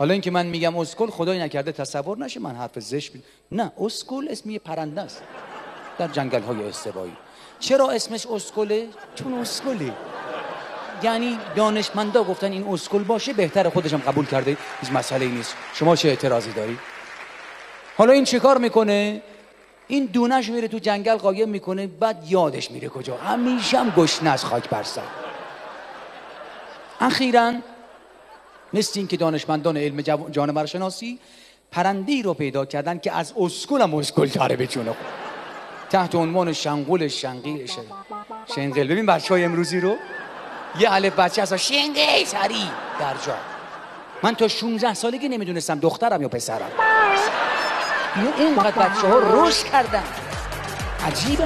حالا اینکه من میگم اسکل، خدای نکرده تصور نشه من حرف زشت نه، اسکل اسم یه پرنده است در جنگل های استوایی. چرا اسمش اسکله؟ چون اسکله. یعنی دانشمندا گفتن این اسکل باشه بهتره، خودشم قبول کرده، هیچ مسئله ای نیست. شما چه اعتراضی داری؟ حالا این چیکار میکنه؟ این دونه‌ش میره تو جنگل قایم میکنه، بعد یادش میره کجا، همیشه هم گشنه از خاک بر سر. اخیراً مثل این که دانشمندان علم جانورشناسی پرنده‌ای رو پیدا کردن که از اسکل هم اسکل داره به جون خود، تحت عنوان شنقول شنقیل شنقل. ببین بچهای امروزی رو، یه الف بچه هست شنقل سری در جا. من تا 16 سالگی نمیدونستم دخترم یا پسرم. اینو اینقدر بچه‌ها رشد کردن، عجیبه.